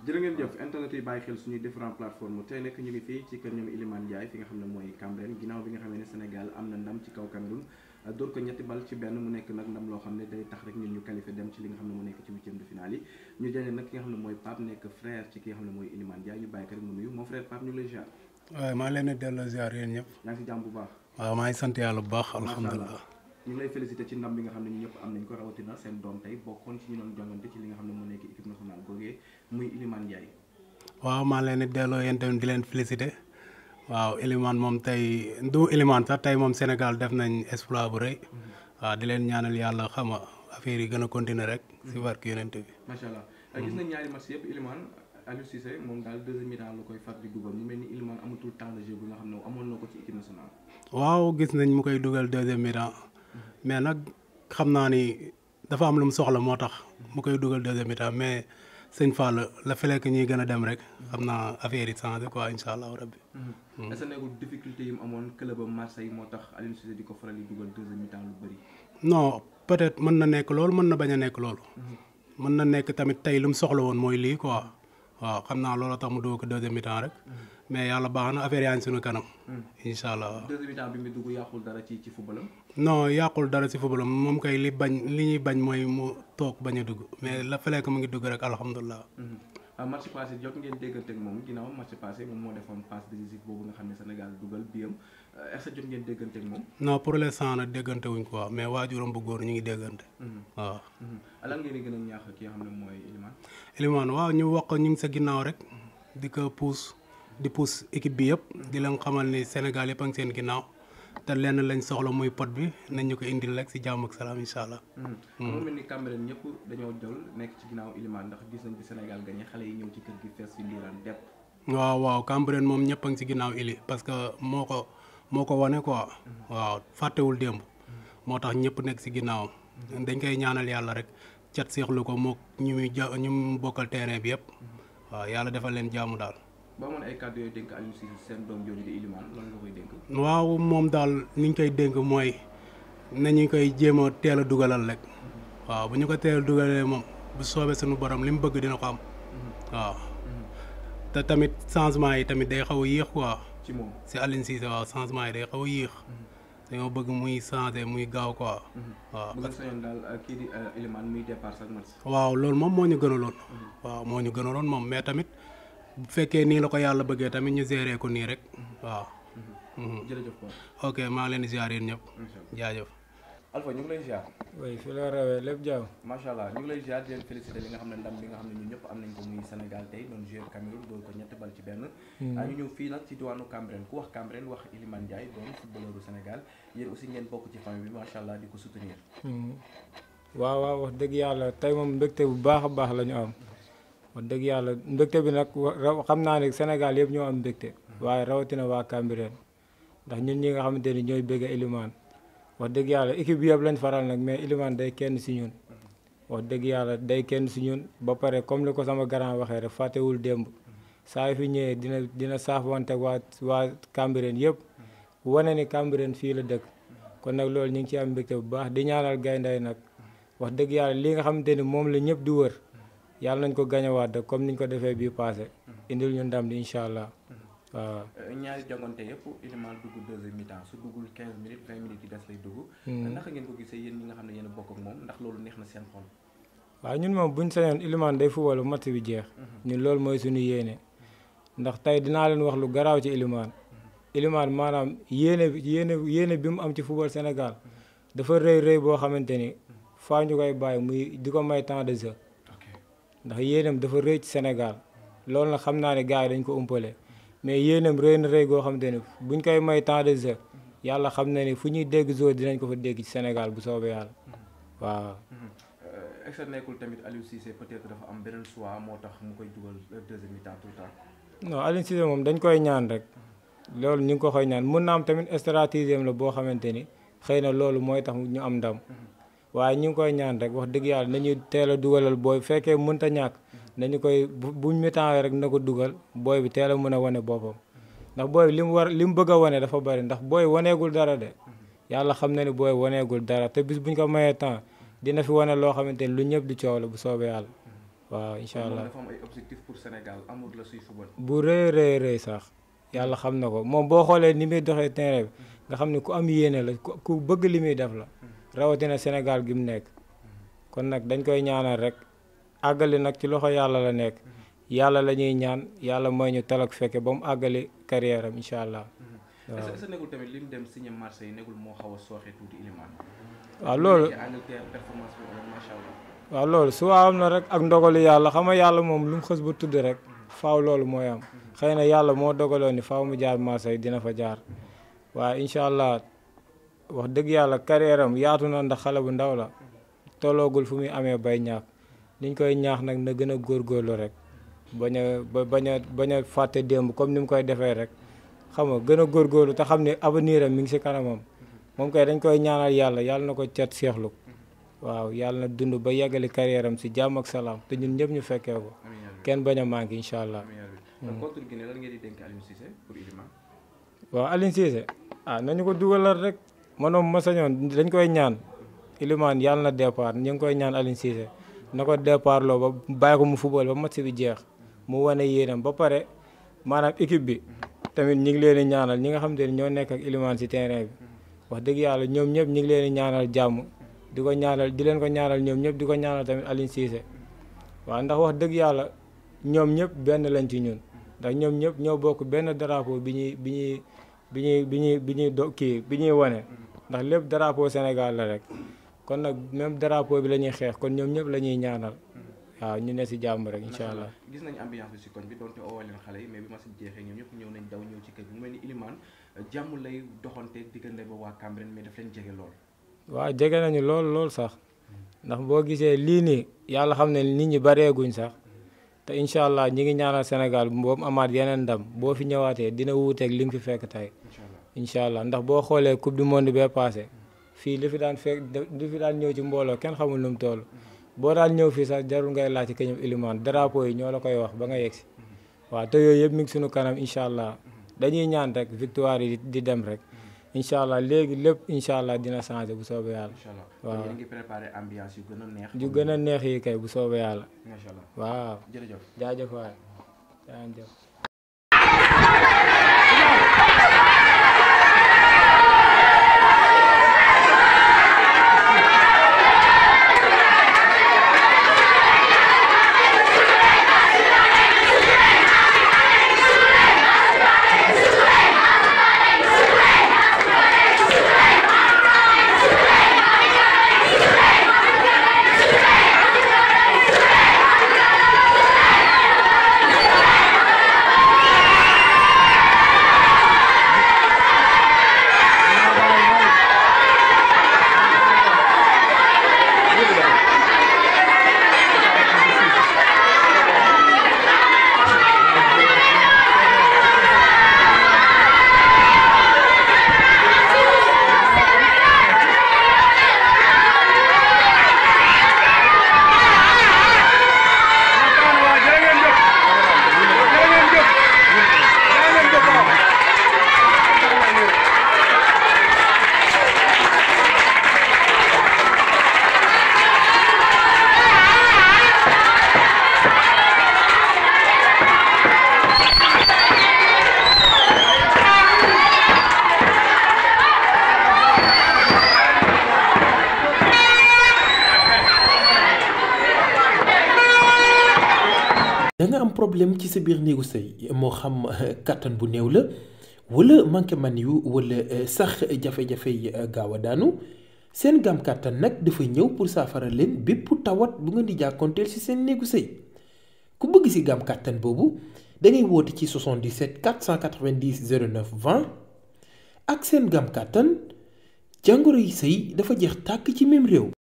jërë ngeen jëf internet yi bàyyi xel suñuy différentes plateformes tey nekk ñu ngi fii ci kër ñoom Ilimane Ndiaye fi nga xam ne mooy Cambérène ginnaaw bi nga xam ne Sénégal am na ndam ci kaw Cameroun dóor ko ñetti bal ci benn mu nekk nag ndam loo xam ne day tax rek ñun ñu qualifié dem ci li nga xam ne moo nekk ci huitième de finale yi ñu jëlee nag ki nga xam ne mooy Pape nekk frère ci ki nga xam ne mooy Ilimane Ndiaye ñu bàyyi ko rek mu nuyu mon frère Pape ñu ngi lay ziar. waaw maa ngi leen di delloo ziar yéen ñëpp. yaa ngi si jàmm bu baax. waaw maa ngi sant yàlla bu baax alhamdulilah. ñu ngi lay félicité ci ndam bi nga xam ne ñu ñëpp am nañ ko rawatina seen doom tey bokkoon ci ñu doon jongante ci li nga xam ne moo nekk équipe nationale googee muy Ilimane Ndiaye. waaw maa leen di delloo yéen tamit di leen félicité waaw Ilimane moom tey du Ilimane sax tey moom Sénégal def nañ exploit bu rëy. waaw di leen ñaanal yàlla xam nga affaire yi gën a continuer rek. si barke yonent bi. macha allah gis nañ ñaari match yëpp Ilimane Aliou Cissé moom daal deuxième mi-temps la koy far di dugal mu mel ni Ilimane amatul temps de jeu bi nga xam ne amoon na ko ci équipe nationale. waaw gis nañ mu koy dugal deuxième mi-temps mais nag xam naa ni dafa am lu mu soxla moo tax mu koy dugal deuxième mi-temps mais sëñ Fall la fekk que ñuy gën a dem rek xam naa affaire yi changé quoi incha allahu rabbi. est-ce que nekkul difficulté yi mu amoon club am Marseille moo tax Aliou Cissé di ko faral di dugal deuxième mi-temps lu bëri. non peut-être mën na nekk loolu mën na bañ a nekk loolu. mën na nekk tamit tey lu mu soxla woon mooy lii quoi. waaw xam naa loolu tax mu dugg ko deuxième mi-temps rek. mais yàlla baax na affaire yaa ngi suñu kanam. incha allah waaw. deuxième mi-temps bi mu dugg yàqul dara ci footballam. non yàqul dara ci footballam moom kay li ñuy bañ mooy mu toog bañ a dugg mais la fekk mu ngi dugg rek alhamdulilah. match passé jot ngeen déggante ak moom ginnaaw match passé moom moo defoon passe décisive boobu nga xam ne Sénégal dugal biyam est-ce que jot ngeen déggante ak moom. non pour l'instant nag déggante wuñ quoi mais waajuram bu góor ñu ngi déggante. waaw. lan ngeen di gën a ñaax ki nga xam ne mooy Ilimane. Ilimane waaw ñu wax ko ñu ngi sa ginnaaw rek di ko pousse équipe bi yëpp di leen xamal ni Sénégal yëpp a ngi seen ginnaaw te lenn lañ soxla muy pot bi nañ ñu ko indil rek si jàmm ak salaam incha allah. moo mel ni Cambérène ñëpp dañoo jël nekk ci ginnaaw Ilimane ndax gis nañ bi Sénégal gagné xale yi ñëw ci kër gi fees fi ndiiraan depp. waaw Cambérène moom ñëpp a ngi si ginnaaw Ili parce que moo ko wane quoi. waaw fàttewul démb. moo tax ñëpp nekk si ginnaawam. dañ koy ñaanal yàlla rek cat seexlu ko mook ñu mu bokkal terrain bi yëpp. waaw yàlla defal leen jaamu daal. ba amoon ay kàddu yooyu dénk Aliou Cissé seen doom jooju di Ilimane lan nga koy dénk. waaw moom daal ni ñu koy dénk mooy nañu koy jéem a teel a dugalal rek. waaw bu ñu ko teel a dugalee moom bu soobee suñu borom li mu bëgg dina ko am. waaw te tamit changement yi tamit day xaw a yéex quoi. ci moom si Aliou Cissé waaw changement yi day xaw a yéex. dañoo bëgg muy changer muy gaaw quoi. waaw bu nga sañoon daal kii di Ilimane muy départ chaque match. waaw loolu moom moo ñu gënaloon. waaw moo ñu gënaloon moom mais tamit. bu fekkee nii la ko yàlla bëggee tamit ñu gérer ko nii rek waaw. jërëjëf quoi. ok maa ngi leen di ziar yéen ñëpp. jaajëf. Alpha ñu ngi lay ziar. oui fi la rawee lépp jaaw. macha allah ñu ngi lay ziar di leen félicité li nga xam ne ndam bi nga xam ne ñun ñëpp am nañ ko muy Sénégal tey doon jouer Cameroun doon ko ñetti bal ci benn. ñu ñëw fii nag ci diwaanu Cambérène ku wax Cambérène wax Ilimane Ndiaye doon footballeur Sénégal yéen aussi ngeen bokk ci famille bi macha allah di ko soutenir. waaw wax dëgg yàlla tey moom mbégte bu baax a baax la ñu am. wax dëgg yàlla mbégte bi nag xam naa ne Sénégal yëpp ñoo am mbégte waaye rawatina waa Cambérène ndax ñun ñi nga xamante ni ñooy bëgg Ilimane wax dëgg yàlla équipe bi yëpp lañ faral nag mais Ilimane day kenn si ñun wax dëgg yàlla day kenn si ñun ba pare comme li ko sama grand waxee rek fàttewul démb saa yu fi ñëwee dina saafwante waa Cambérène yëpp wane ni Cambérène fii la dëkk kon nag loolu ñu ngi ci am mbégte bu baax di ñaanal gaynday nag wax dëgg yàlla li nga xamante ni moom la ñëpp di wër yàlla nañ ko gañewaat comme niñ ko defee bii passé indil ñu ndam li incha allah waaw. ñaari jongante yëpp Ilimane dugg deuxième mi-temps su duggul 15 minutes 20 minutes yi des lay dugg. naka ngeen ko gisee yéen ñi nga xam ne yéen a bokk ak moom ndax loolu neex na seen xol. waaw ñun moom buñ sañoon Ilimane day football bu match bi jeex. ñun loolu mooy suñu yéene ndax tey dinaa leen wax lu garaaw ci Ilimane. Ilimane maanaam yéene bi mu am ci football Sénégal dafa rëy boo xamante ni faa ñu koy bàyyi muy di ko may temps de jeu. ndax yéenam dafa rëy ci Sénégal loolu nag xam naa ne gars yi dañ ko umpale mais yéenam rëy na rëy goo xamante ni buñ koy may temps de jeu yàlla xam na ni fu ñuy dégg joueur dinañ ko fa dégg ci Sénégal bu soobee yàlla waaw. est-ce que nekkul tamit Aliou Cissé peut-être dafa am beneen choix moo tax mu koy dugal deuxième mi-temps tout le temps. non Aliou Cissé moom dañ koy ñaan rek loolu ñu ngi ko koy ñaan mun na am tamit stratégie la boo xamante ni xëy na loolu mooy tax ñu am ndam. waaye ñu ngi koy ñaan rek wax dëgg yàlla nañu teel a dugalal booy bu fekkee mënta ñàkk nañu koy buñ mi-temps rek na ko dugal booy bi teel a mën a wane boppam ndax booy bi li mu bëgg a wane dafa bari ndax booy waneegul dara de yàlla xam na ni booy waneegul dara te bis buñ ko mayee temps dina fi wane loo xamante ni lu ñëpp di coow la bu soobee yàlla waaw incha allah dafa am ay objectif pour Sénégal amul la suy football. bu rëy sax yàlla xam na ko moom boo xoolee ni muy doxee terrain bi nga xam ne ku am yéene la ku bëgg li muy def la rawatina Sénégal gi mu nekk kon nag dañ koy ñaanal rek àggali nag ci loxo yàlla la nekk yàlla la ñuy ñaan yàlla mooy ñu talak fekke ba mu àggali carrière am incha allah. waaw est-ce que nekkul tamit li mu dem signé Marseille nekkul moo xaw a sooxe tuuti Iliman. waaw loolu performance bi macha allah. waaw loolu su am na rek ak ndogalu yàlla xam nga yàlla moom lu mu xës ba tudd rek faaw loolu mooy am xëy na yàlla moo dogaloon ni faaw mu jaar Marseille dina fa jaar waaye incha allah wax dëgg yàlla carrière am yaatu na ndax xale bu ndaw la tolloogul fu muy amee bay ñaax liñ koy ñaax nag na gën a góorgóorlu rek bañ a fàtte démb comme ni mu koy defee rek xam nga gën a góorgóorlu te xam ne avenir am mi ngi si kanamam moom kay dañ koy ñaanal yàlla na ko cat seexlu waaw yàlla na dund ba yeggali carrière am si jàmm ak salaam te ñun ñëpp ñu fekkee ko kenn bañ a manqué incha allah. contre Guinée lan ngeen di dénk Aliou Cissé pour Iliman. waaw Aliou Cissé nañu ko dugalal rek manoom ma sañoon dañ koy ñaan Iliman yàlla na départ ñu ngi koy ñaan Aliou Cissé na ko départ loo ba bàyyi ko mu football ba match bi jeex mu wane yéenam ba pare maanaam équipe bi tamit ñi ngi leen di ñaanal ñi nga xam te ne ñoo nekk ak Iliman si terrain bi wax dëgg yàlla ñoom ñëpp ñi ngi leen di ñaanal jàmm di ko ñaanal di leen ko ñaanal ñoom ñëpp di ko ñaanal tamit Aliou Cissé waaw ndax wax dëgg yàlla ñoom ñëpp benn lañ ci ñun ndax ñoom ñëpp ñoo bokk benn drapeau bi ñuy wane ndax lépp drapeau Sénégal la rek kon nag même drapeau bi la ñuy xeex kon ñoom ñëpp la ñuy ñaanal waaw ñu ne si jàmm rek incha allah. gis nañu ambiance bi si koñ bi donte oowal leen xale yi mais bi ma si jeexee ñoom ñëpp ñëw nañ daw ñëw ci kër gi mu mel ni Iliman jàmm lay doxante diggante ba waa Cambérène mais daf leen jege lool. waaw jege nañu lool sax ndax boo gisee lii nii yàlla xam ne nit ñi bareeguñ sax te incha allah ñi ngi ñaanal Sénégal boobu amaat yeneen ndam boo fi ñëwaatee dina wuuteeg li nga fi fekk tey incha allah ndax boo xoolee coupe du monde bee passé fii li fi daan ñëw ci mbooloo kenn xamul nu mu toll boo daan ñëw fii sax jarul ngay laaj ci keñum Iliman drapeau yi ñoo la koy wax ba nga yegsi waaw te yooyu yëpp mi ngi suñu kanam incha allah dañuy ñaan rek victoire yi di dem rek incha allah léegi lépp incha allah dina changé bu soobee yàlla. waaw yéen a ngi préparé ambiance yu gën a neex. yu gën a neex yi kay bu soobee yàlla. macha allah waaw jërëjëf jaajëf waay jaajëf. da nga am problème ci sa biir néegu sëy moo xam kattan bu néew la wala manqué man yu wala sax jafe-jafe yi gaaw a daanu seen gam kattan nag dafa ñëw pour saafara leen bépp tawat bu ngeen di jàkkoonteel ci seen néegu sëy ku bëgg ci gam kattan boobu da ngay woote ci 77 490 09 20 ak seen gam kattan jàngoro yi sëy dafa jeex tàkk ci même réew.